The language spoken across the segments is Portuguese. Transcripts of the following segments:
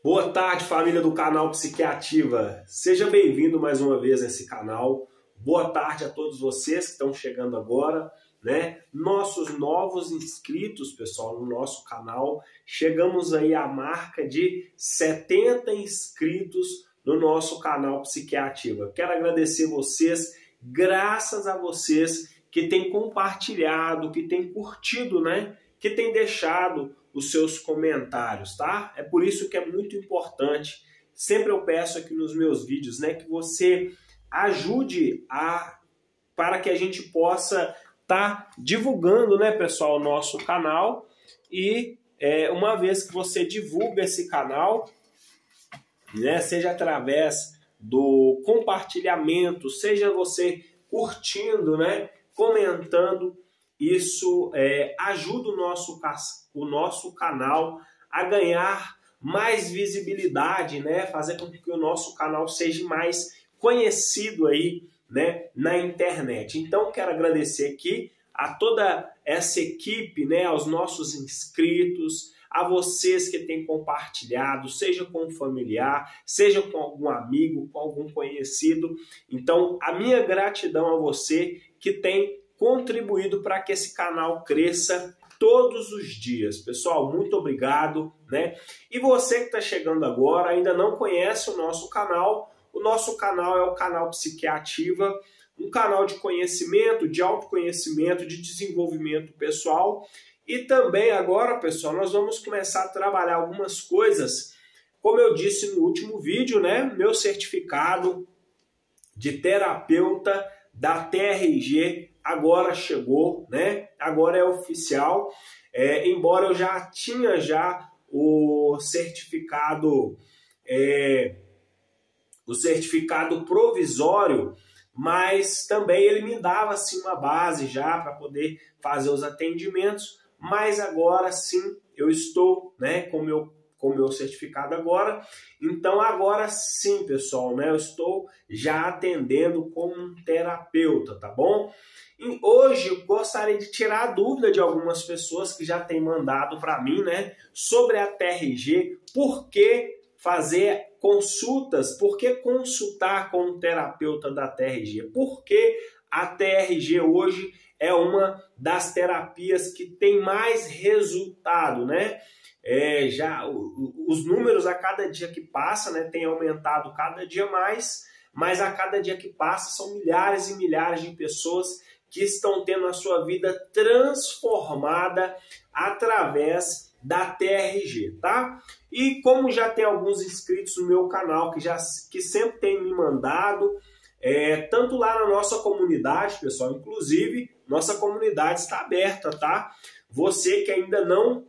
Boa tarde, família do canal Psiquiativa. Seja bem-vindo mais uma vez a esse canal. Boa tarde a todos vocês que estão chegando agora, né? Nossos novos inscritos, pessoal, no nosso canal. Chegamos aí à marca de 70 inscritos no nosso canal Psiquiativa. Quero agradecer vocês, graças a vocês que têm compartilhado, que têm curtido, né? Que têm deixado os seus comentários, tá? É por isso que é muito importante. Sempre eu peço aqui nos meus vídeos, né, que você ajude para que a gente possa estar divulgando, né, pessoal, o nosso canal. E uma vez que você divulga esse canal, né, seja através do compartilhamento, seja você curtindo, né, comentando, isso ajuda o nosso canal a ganhar mais visibilidade, né? Fazer com que o nosso canal seja mais conhecido aí, né, na internet. Então, quero agradecer aqui a toda essa equipe, né, aos nossos inscritos, a vocês que têm compartilhado, seja com um familiar, seja com algum amigo, com algum conhecido. Então, a minha gratidão a você que tem contribuído para que esse canal cresça todos os dias. Pessoal, muito obrigado, né? E você que está chegando agora, ainda não conhece o nosso canal é o canal Psiquiativa, um canal de conhecimento, de autoconhecimento, de desenvolvimento pessoal. E também agora, pessoal, nós vamos começar a trabalhar algumas coisas, como eu disse no último vídeo, né? Meu certificado de terapeuta da TRG agora chegou, né? Agora é oficial. Embora eu já tinha o certificado provisório, mas também ele me dava assim uma base já para poder fazer os atendimentos. Mas agora sim eu estou, né, com o meu certificado agora. Então agora sim, pessoal, né, eu estou já atendendo como um terapeuta, tá bom? E hoje eu gostaria de tirar a dúvida de algumas pessoas que já têm mandado para mim, né, sobre a TRG, por que fazer consultas, por que consultar com um terapeuta da TRG? Por que a TRG hoje é uma das terapias que tem mais resultado, né? Já os números a cada dia que passa, né, tem aumentado cada dia mais, mas a cada dia que passa são milhares e milhares de pessoas que estão tendo a sua vida transformada através da TRG, tá? E como já tem alguns inscritos no meu canal que sempre tem me mandado, tanto lá na nossa comunidade, pessoal, inclusive nossa comunidade está aberta, tá? Você que ainda não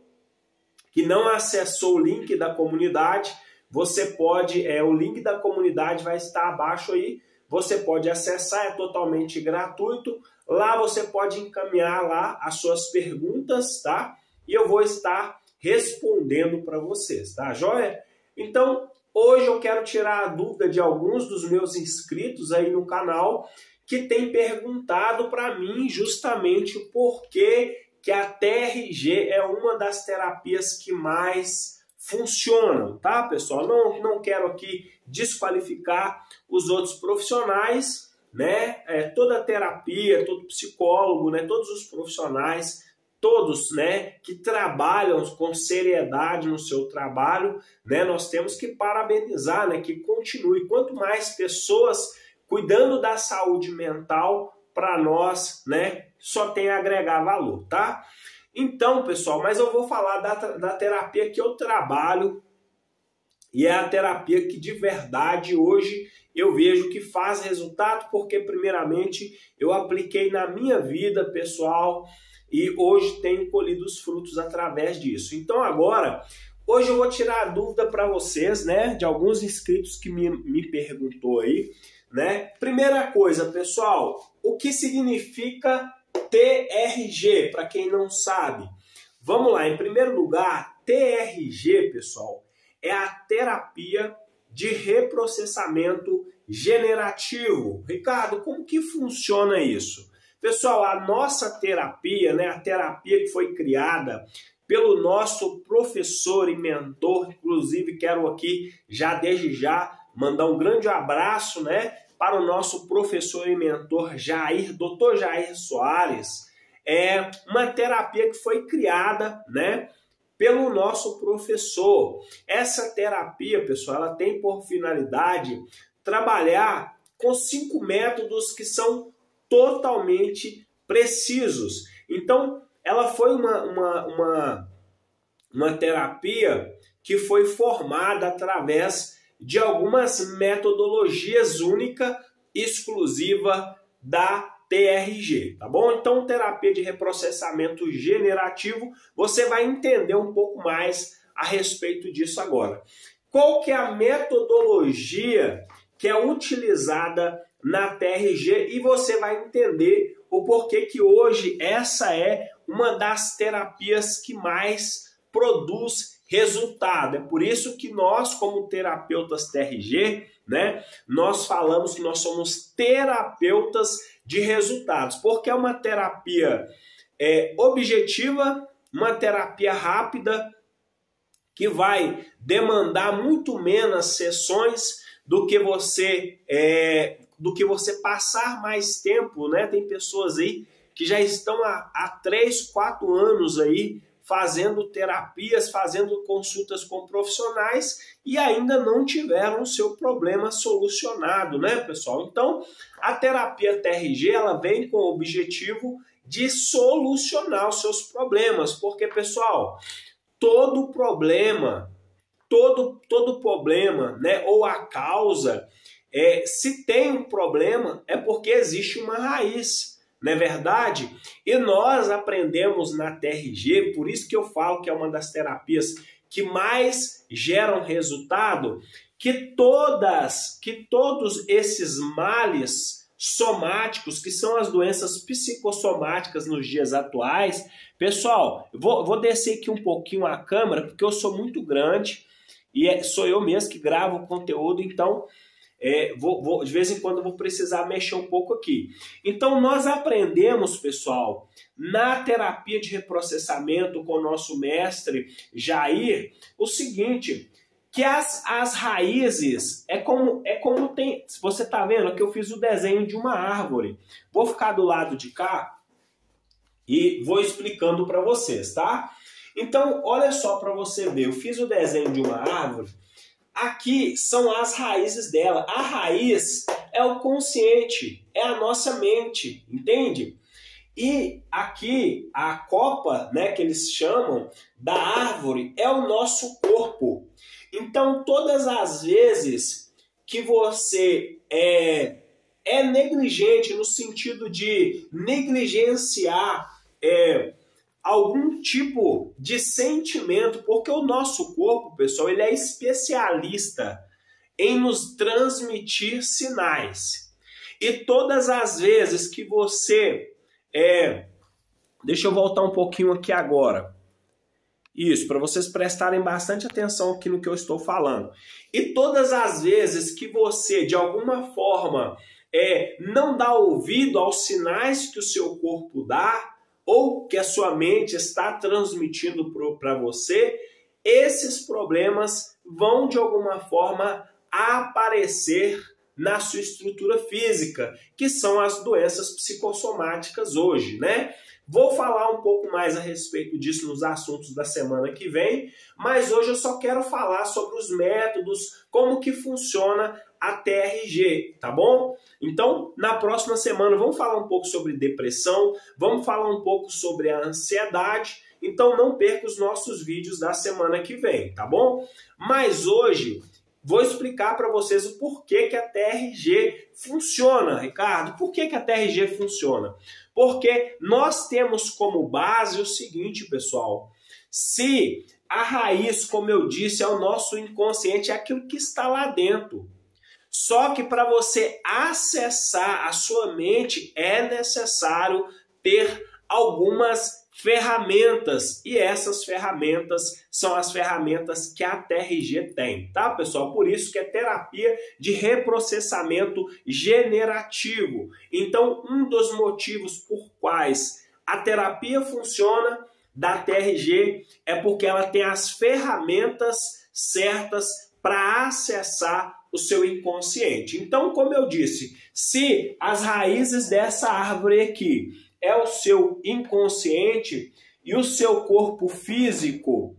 acessou o link da comunidade, você pode, o link da comunidade vai estar abaixo aí, você pode acessar, é totalmente gratuito. Lá você pode encaminhar lá as suas perguntas, tá? E eu vou estar respondendo para vocês, tá joia? Então, hoje eu quero tirar a dúvida de alguns dos meus inscritos aí no canal que têm perguntado para mim justamente o porquê que a TRG é uma das terapias que mais funcionam, tá, pessoal? Não quero aqui desqualificar os outros profissionais, né? Toda terapia, todo psicólogo, né? Todos os profissionais, todos, né, que trabalham com seriedade no seu trabalho, né? Nós temos que parabenizar, né? Que continue. Quanto mais pessoas cuidando da saúde mental, para nós, né, só tem a agregar valor, tá? Então, pessoal, mas eu vou falar da terapia que eu trabalho e é a terapia que de verdade hoje eu vejo que faz resultado, porque primeiramente eu apliquei na minha vida pessoal e hoje tenho colhido os frutos através disso. Então agora, hoje eu vou tirar a dúvida para vocês, né, de alguns inscritos que me perguntou aí, né? Primeira coisa, pessoal, o que significa TRG, para quem não sabe? Vamos lá, em primeiro lugar, TRG, pessoal, é a terapia de reprocessamento generativo. Ricardo, como que funciona isso? Pessoal, a nossa terapia, né, a terapia que foi criada pelo nosso professor e mentor. Inclusive, quero aqui, já desde já, mandar um grande abraço, né, para o nosso professor e mentor Jair, Dr. Jair Soares. É uma terapia que foi criada, né, pelo nosso professor. Essa terapia, pessoal, ela tem por finalidade trabalhar com 5 métodos que são totalmente precisos. Então, ela foi uma terapia que foi formada através de algumas metodologias única, exclusiva da TRG, tá bom? Então, terapia de reprocessamento generativo, você vai entender um pouco mais a respeito disso agora. Qual que é a metodologia que é utilizada na TRG e você vai entender o porquê que hoje essa é uma das terapias que mais produz resultado. É por isso que nós, como terapeutas TRG, né, nós falamos que nós somos terapeutas de resultados, porque é uma terapia objetiva, uma terapia rápida, que vai demandar muito menos sessões do que você passar mais tempo, né? Tem pessoas aí que já estão há 3, 4 anos aí fazendo terapias, fazendo consultas com profissionais e ainda não tiveram o seu problema solucionado, né, pessoal? Então, a terapia TRG, ela vem com o objetivo de solucionar os seus problemas, porque, pessoal, todo problema, né, ou a causa, se tem um problema, é porque existe uma raiz. Não é verdade? E nós aprendemos na TRG, por isso que eu falo que é uma das terapias que mais geram resultado, que todos esses males somáticos, que são as doenças psicossomáticas nos dias atuais. Pessoal, eu vou descer aqui um pouquinho a câmera, porque eu sou muito grande e sou eu mesmo que gravo o conteúdo, então de vez em quando eu vou precisar mexer um pouco aqui. Então nós aprendemos, pessoal, na terapia de reprocessamento com o nosso mestre Jair, o seguinte, que as raízes, é como tem, se você está vendo aqui eu fiz o desenho de uma árvore. Vou ficar do lado de cá e vou explicando para vocês, tá? Então, olha só para você ver, eu fiz o desenho de uma árvore. Aqui são as raízes dela. A raiz é o consciente, é a nossa mente, entende? E aqui a copa, né, que eles chamam da árvore, é o nosso corpo. Então, todas as vezes que você é negligente, no sentido de negligenciar algum tipo de sentimento, porque o nosso corpo, pessoal, ele é especialista em nos transmitir sinais. E todas as vezes que você... deixa eu voltar um pouquinho aqui agora. Isso, para vocês prestarem bastante atenção aqui no que eu estou falando. E todas as vezes que você, de alguma forma, não dá ouvido aos sinais que o seu corpo dá, ou que a sua mente está transmitindo para você, esses problemas vão, de alguma forma, aparecer na sua estrutura física, que são as doenças psicossomáticas hoje, né? Vou falar um pouco mais a respeito disso nos assuntos da semana que vem, mas hoje eu só quero falar sobre os métodos, como que funciona a TRG, tá bom? Então, na próxima semana vamos falar um pouco sobre depressão, vamos falar um pouco sobre a ansiedade, então não perca os nossos vídeos da semana que vem, tá bom? Mas hoje vou explicar para vocês o porquê que a TRG funciona, Ricardo. Por que a TRG funciona? Porque nós temos como base o seguinte, pessoal. Se a raiz, como eu disse, é o nosso inconsciente, é aquilo que está lá dentro. Só que para você acessar a sua mente é necessário ter algumas ferramentas, e essas ferramentas são as ferramentas que a TRG tem, tá, pessoal? Por isso que é terapia de reprocessamento generativo. Então, um dos motivos por quais a terapia funciona da TRG é porque ela tem as ferramentas certas para acessar o seu inconsciente. Então, como eu disse, se as raízes dessa árvore aqui é o seu inconsciente e o seu corpo físico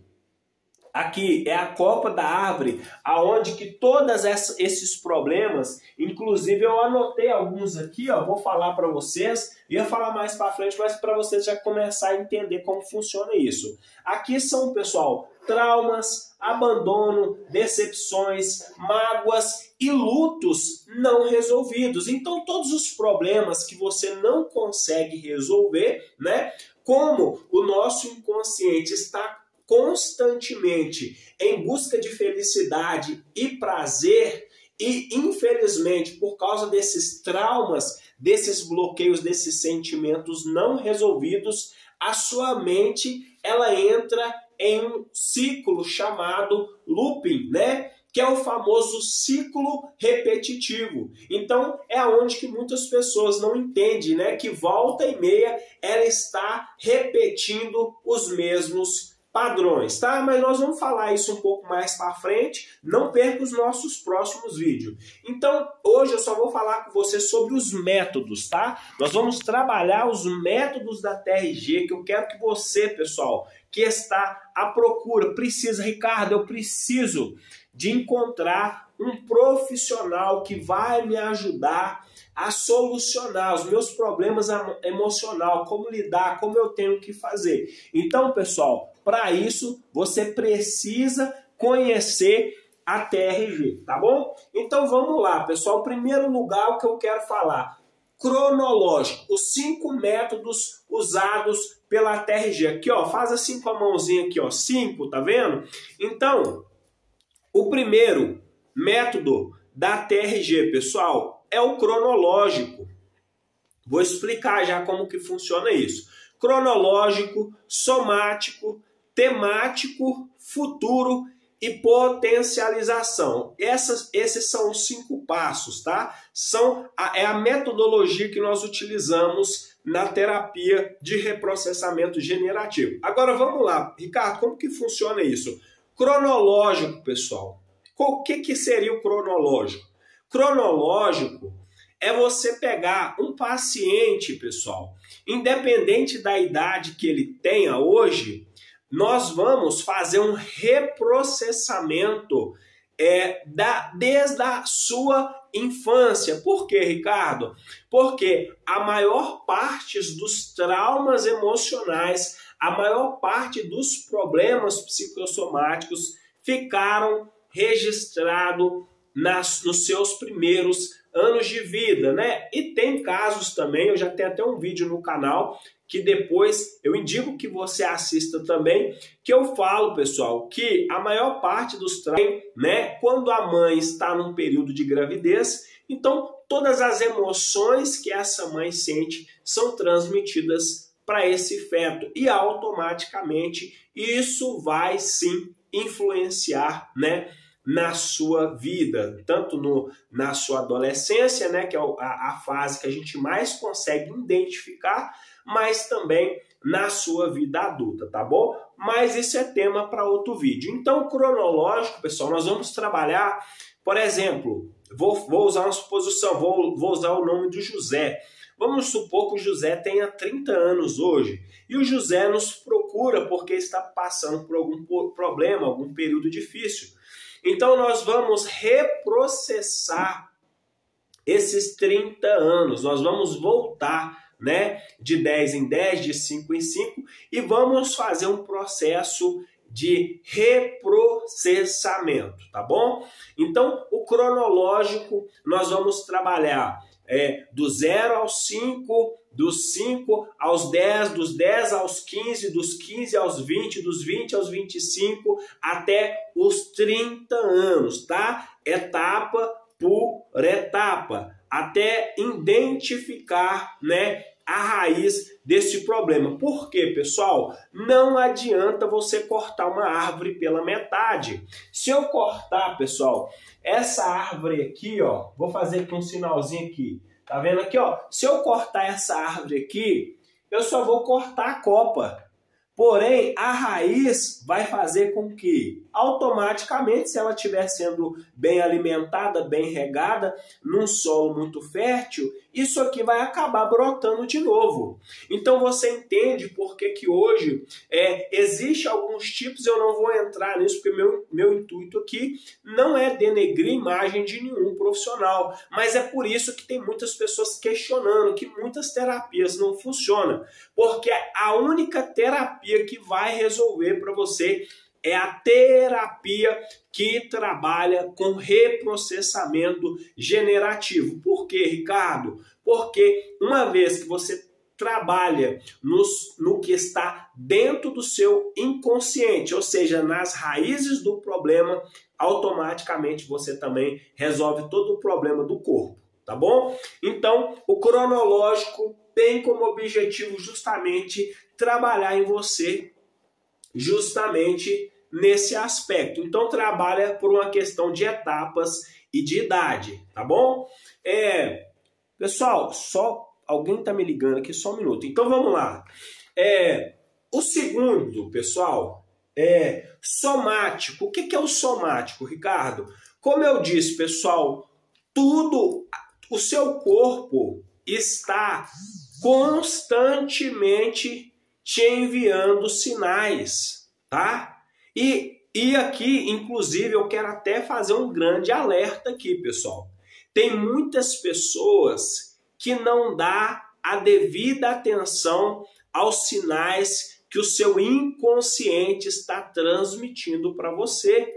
aqui é a copa da árvore, aonde que todos esses problemas, inclusive eu anotei alguns aqui, ó, vou falar para vocês, ia falar mais para frente, mas para vocês já começar a entender como funciona isso. Aqui são, pessoal, traumas, abandono, decepções, mágoas e lutos não resolvidos. Então, todos os problemas que você não consegue resolver, né? Como o nosso inconsciente está constantemente em busca de felicidade e prazer e, infelizmente, por causa desses traumas, desses bloqueios, desses sentimentos não resolvidos, a sua mente ela entra em um ciclo chamado looping, né? Que é o famoso ciclo repetitivo. Então, é onde que muitas pessoas não entendem, né? Que volta e meia ela está repetindo os mesmos padrões, tá? Mas nós vamos falar isso um pouco mais para frente, não perca os nossos próximos vídeos. Então, hoje eu só vou falar com você sobre os métodos, tá? Nós vamos trabalhar os métodos da TRG, que eu quero que você, pessoal, que está à procura, precisa, Ricardo, eu preciso de encontrar um profissional que vai me ajudar a solucionar os meus problemas emocionais, como lidar, como eu tenho que fazer. Então, pessoal, para isso você precisa conhecer a TRG, tá bom? Então vamos lá, pessoal. Primeiro lugar, o que eu quero falar, cronológico, os 5 métodos usados pela TRG. Aqui, ó, faz assim com a mãozinha aqui, ó, 5, tá vendo? Então, o primeiro método da TRG, pessoal, é o cronológico. Vou explicar já como que funciona isso. Cronológico, somático, temático, futuro e potencialização. Esses são os 5 passos, tá? É a metodologia que nós utilizamos na terapia de reprocessamento generativo. Agora vamos lá, Ricardo, como que funciona isso? Cronológico, pessoal. O que seria o cronológico? Cronológico é você pegar um paciente, pessoal, independente da idade que ele tenha hoje, nós vamos fazer um reprocessamento desde a sua infância. Por quê, Ricardo? Porque a maior parte dos traumas emocionais, a maior parte dos problemas psicossomáticos ficaram registrados nos seus primeiros anos de vida, né? E tem casos também, eu já tenho até um vídeo no canal, que depois eu indico que você assista também, que eu falo, pessoal, que a maior parte dos traumas, né, quando a mãe está num período de gravidez, então todas as emoções que essa mãe sente são transmitidas para esse feto e automaticamente isso vai sim influenciar, né, na sua vida, tanto na sua adolescência, né, que é a fase que a gente mais consegue identificar, mas também na sua vida adulta, tá bom? Mas isso é tema para outro vídeo. Então, cronológico, pessoal, nós vamos trabalhar, por exemplo, vou usar uma suposição, vou usar o nome do José. Vamos supor que o José tenha 30 anos hoje e o José nos procura porque está passando por algum problema, algum período difícil. Então, nós vamos reprocessar esses 30 anos, nós vamos voltar, né, de 10 em 10, de 5 em 5 e vamos fazer um processo de reprocessamento, tá bom? Então, o cronológico, nós vamos trabalhar do 0 aos 5, dos 5 aos 10, dos 10 aos 15, dos 15 aos 20, dos 20 aos 25, até os 30 anos, tá? Etapa por etapa, até identificar, né, a raiz desse problema. Por quê, pessoal? Não adianta você cortar uma árvore pela metade. Se eu cortar, pessoal, essa árvore aqui, ó, vou fazer aqui um sinalzinho aqui. Tá vendo aqui, ó? Se eu cortar essa árvore aqui, eu só vou cortar a copa. Porém, a raiz vai fazer com que, automaticamente, se ela estiver sendo bem alimentada, bem regada, num solo muito fértil, isso aqui vai acabar brotando de novo. Então você entende por que hoje existe alguns tipos, eu não vou entrar nisso, porque meu intuito aqui não é denegrir a imagem de nenhum profissional, mas é por isso que tem muitas pessoas questionando que muitas terapias não funcionam, porque a única terapia que vai resolver para você é a terapia que trabalha com reprocessamento generativo. Por quê, Ricardo? Porque uma vez que você trabalha no que está dentro do seu inconsciente, ou seja, nas raízes do problema, automaticamente você também resolve todo o problema do corpo, tá bom? Então, o cronológico tem como objetivo justamente trabalhar em você justamente nesse aspecto. Então trabalha por uma questão de etapas e de idade, tá bom? Pessoal, só alguém tá me ligando aqui, só um minuto. Então vamos lá. O segundo, pessoal, é somático. O que é o somático, Ricardo? Como eu disse, pessoal, tudo, o seu corpo está constantemente te enviando sinais, tá? E aqui, inclusive, eu quero até fazer um grande alerta aqui, pessoal. Tem muitas pessoas que não dão a devida atenção aos sinais que o seu inconsciente está transmitindo para você.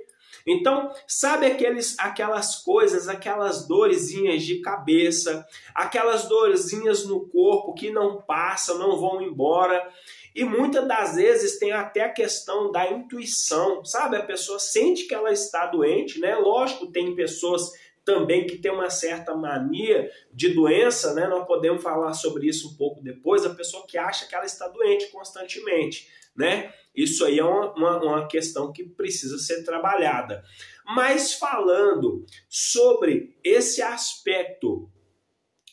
Então, sabe aquelas coisas, aquelas dorezinhas de cabeça, aquelas dorezinhas no corpo que não passam, não vão embora? E muitas das vezes tem até a questão da intuição, sabe? A pessoa sente que ela está doente, né? Lógico, tem pessoas também que tem uma certa mania de doença, né? Nós podemos falar sobre isso um pouco depois, a pessoa que acha que ela está doente constantemente, né? Isso aí é uma questão que precisa ser trabalhada. Mas falando sobre esse aspecto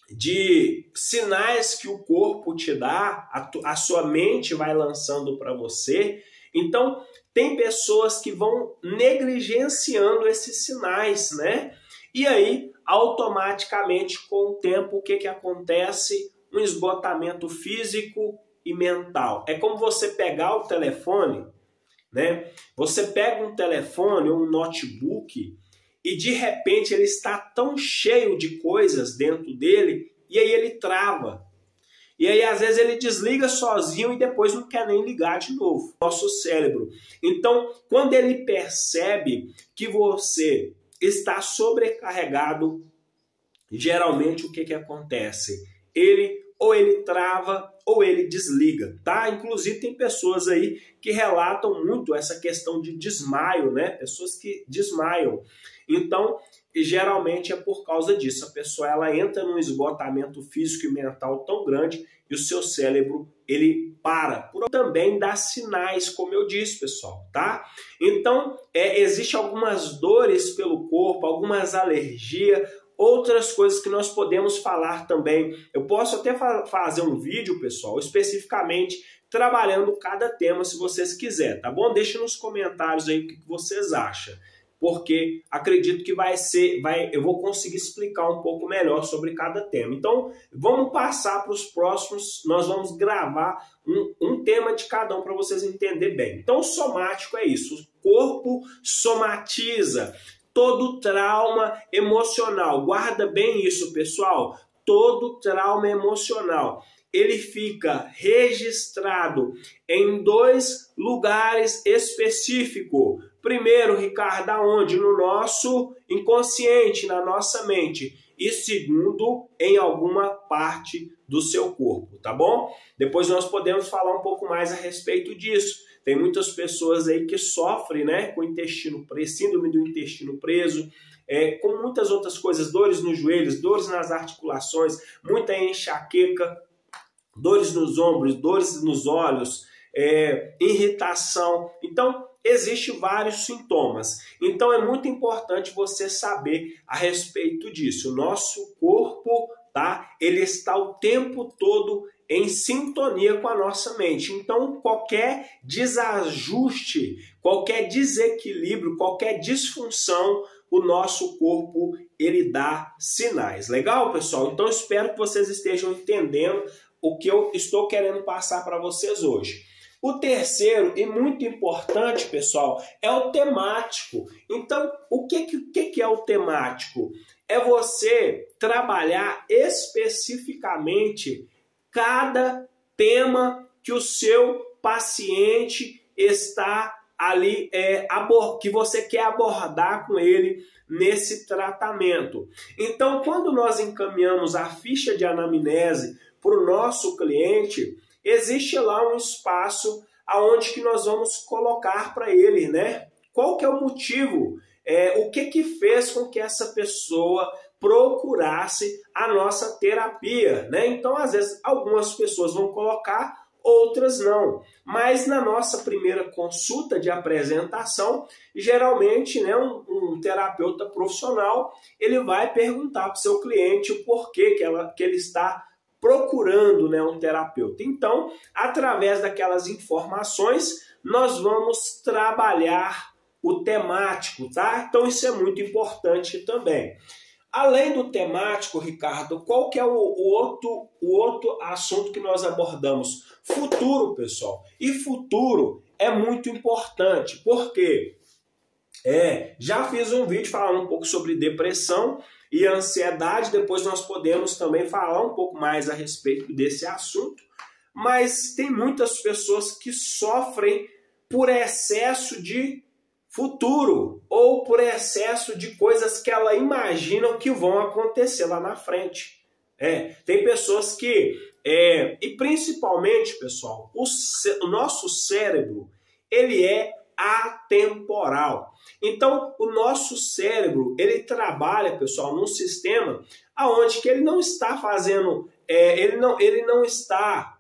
de sinais que o corpo te dá, a sua mente vai lançando para você, então tem pessoas que vão negligenciando esses sinais, né? E aí, automaticamente, com o tempo, o que acontece? Um esgotamento físico e mental. É como você pegar o telefone, né? Você pega um telefone ou um notebook e de repente ele está tão cheio de coisas dentro dele e aí ele trava. E aí às vezes ele desliga sozinho e depois não quer nem ligar de novo. Nosso cérebro. Então, quando ele percebe que você está sobrecarregado, geralmente o que acontece? Ou ele trava ou ele desliga, tá? Inclusive tem pessoas aí que relatam muito essa questão de desmaio, né? Pessoas que desmaiam. Então, geralmente é por causa disso. A pessoa ela entra num esgotamento físico e mental tão grande e o seu cérebro ele para. Também dá sinais, como eu disse, pessoal, tá? Então, existem algumas dores pelo corpo, algumas alergias, outras coisas que nós podemos falar também. Eu posso até fazer um vídeo, pessoal, especificamente trabalhando cada tema, se vocês quiserem, tá bom? Deixa nos comentários aí o que vocês acham, porque acredito que eu vou conseguir explicar um pouco melhor sobre cada tema. Então, vamos passar para os próximos, nós vamos gravar um tema de cada um para vocês entenderem bem. Então, o somático é isso, o corpo somatiza todo trauma emocional. Guarda bem isso, pessoal. Todo trauma emocional, ele fica registrado em 2 lugares específicos. Primeiro, Ricardo, aonde? No nosso inconsciente, na nossa mente. E segundo, em alguma parte do seu corpo, tá bom? Depois nós podemos falar um pouco mais a respeito disso. Tem muitas pessoas aí que sofrem, né, com o intestino preso, síndrome do intestino preso, com muitas outras coisas, dores nos joelhos, dores nas articulações, muita enxaqueca, dores nos ombros, dores nos olhos, irritação. Então, existem vários sintomas. Então, é muito importante você saber a respeito disso. O nosso corpo, tá? Ele está o tempo todo em sintonia com a nossa mente. Então, qualquer desajuste, qualquer desequilíbrio, qualquer disfunção, o nosso corpo, ele dá sinais. Legal, pessoal? Então, espero que vocês estejam entendendo o que eu estou querendo passar para vocês hoje. O terceiro, e muito importante, pessoal, é o temático. Então, o que é o temático? É você trabalhar especificamente cada tema que o seu paciente está ali, que você quer abordar com ele nesse tratamento. Então, quando nós encaminhamos a ficha de anamnese para o nosso cliente, existe lá um espaço aonde que nós vamos colocar para ele, né? Qual que é o motivo? O que fez com que essa pessoa procurasse a nossa terapia, né? Então, às vezes, algumas pessoas vão colocar, outras não. Mas na nossa primeira consulta de apresentação, geralmente, né, um terapeuta profissional, ele vai perguntar para o seu cliente o porquê que ele está procurando, né, um terapeuta. Então, através daquelas informações, nós vamos trabalhar o temático, tá? Então, isso é muito importante também. Além do temático, Ricardo, qual que é o outro assunto que nós abordamos? Futuro, pessoal. E futuro é muito importante, porque já fiz um vídeo falando um pouco sobre depressão e ansiedade, depois nós podemos também falar um pouco mais a respeito desse assunto, mas tem muitas pessoas que sofrem por excesso de futuro ou por excesso de coisas que ela imaginam que vão acontecer lá na frente. Tem pessoas que, e principalmente, pessoal, o nosso cérebro, ele é atemporal. Então, o nosso cérebro, ele trabalha, pessoal, num sistema aonde que ele não está fazendo, ele não está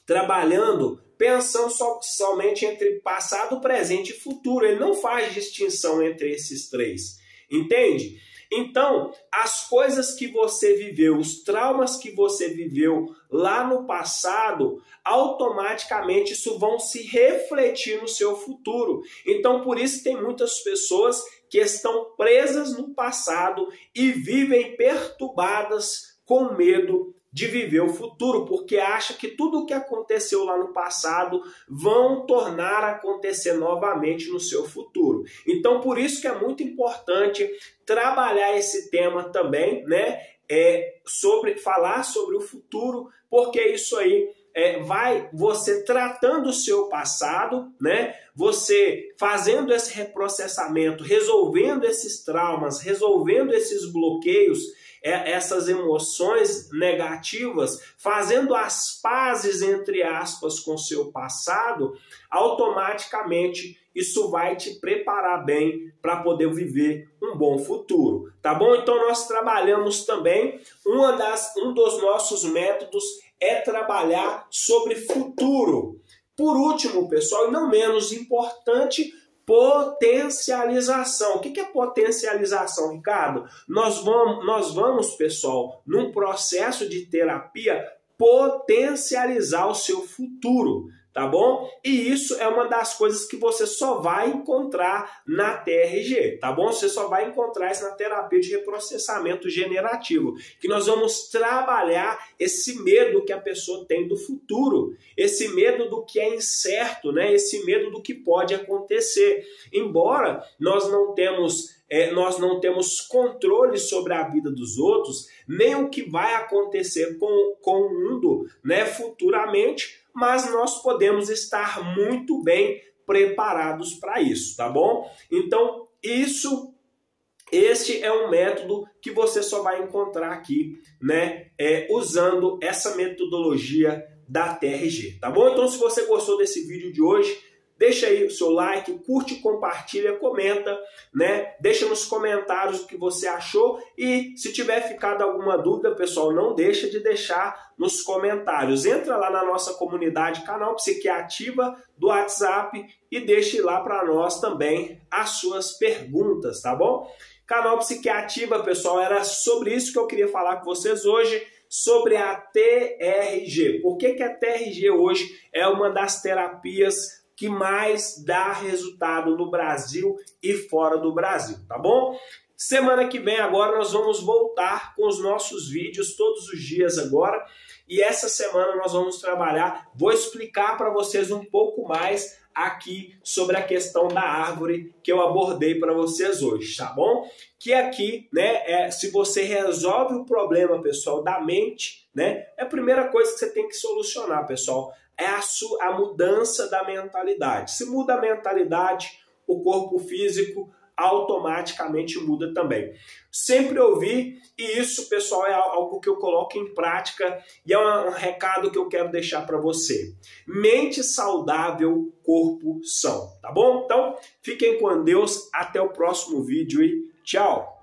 trabalhando pensando somente entre passado, presente e futuro. Ele não faz distinção entre esses três. Entende? Então, as coisas que você viveu, os traumas que você viveu lá no passado, automaticamente isso vão se refletir no seu futuro. Então, por isso tem muitas pessoas que estão presas no passado e vivem perturbadas com medo de viver o futuro, porque acha que tudo o que aconteceu lá no passado vão tornar a acontecer novamente no seu futuro. Então, por isso que é muito importante trabalhar esse tema também, né? Falar sobre o futuro, porque isso aí você tratando o seu passado, né? Você fazendo esse reprocessamento, resolvendo esses traumas, resolvendo esses bloqueios, essas emoções negativas, fazendo as pazes, entre aspas, com o seu passado, automaticamente isso vai te preparar bem para poder viver um bom futuro, tá bom? Então nós trabalhamos também, um dos nossos métodos é trabalhar sobre futuro. Por último, pessoal, e não menos importante, potencialização. O que é potencialização, Ricardo? Nós vamos, pessoal, num processo de terapia, potencializar o seu futuro, tá bom? E isso é uma das coisas que você só vai encontrar na TRG, tá bom? Você só vai encontrar isso na terapia de reprocessamento generativo, que nós vamos trabalhar esse medo que a pessoa tem do futuro, esse medo do que é incerto, né? Esse medo do que pode acontecer. Embora nós não temos controle sobre a vida dos outros, nem o que vai acontecer com o mundo, né, futuramente, mas nós podemos estar muito bem preparados para isso, tá bom? Então, este é um método que você só vai encontrar aqui, né, usando essa metodologia da TRG, tá bom? Então, se você gostou desse vídeo de hoje, deixa aí o seu like, curte, compartilha, comenta, né? Deixa nos comentários o que você achou e se tiver ficado alguma dúvida, pessoal, não deixa de deixar nos comentários. Entra lá na nossa comunidade, canal Psiquiativa do WhatsApp e deixe lá para nós também as suas perguntas, tá bom? Canal Psiquiativa, pessoal, era sobre isso que eu queria falar com vocês hoje, sobre a TRG. Por que a TRG hoje é uma das terapias que mais dá resultado no Brasil e fora do Brasil, tá bom? Semana que vem agora nós vamos voltar com os nossos vídeos todos os dias agora, e essa semana nós vamos trabalhar, vou explicar para vocês um pouco mais aqui sobre a questão da árvore que eu abordei para vocês hoje, tá bom? Que aqui, né, se você resolve o problema, pessoal, da mente, né, é a primeira coisa que você tem que solucionar, pessoal, é a mudança da mentalidade. Se muda a mentalidade, o corpo físico automaticamente muda também. Sempre ouvi, e isso, pessoal, é algo que eu coloco em prática e é um recado que eu quero deixar para você. Mente saudável, corpo são, tá bom? Então, fiquem com Deus, até o próximo vídeo e tchau!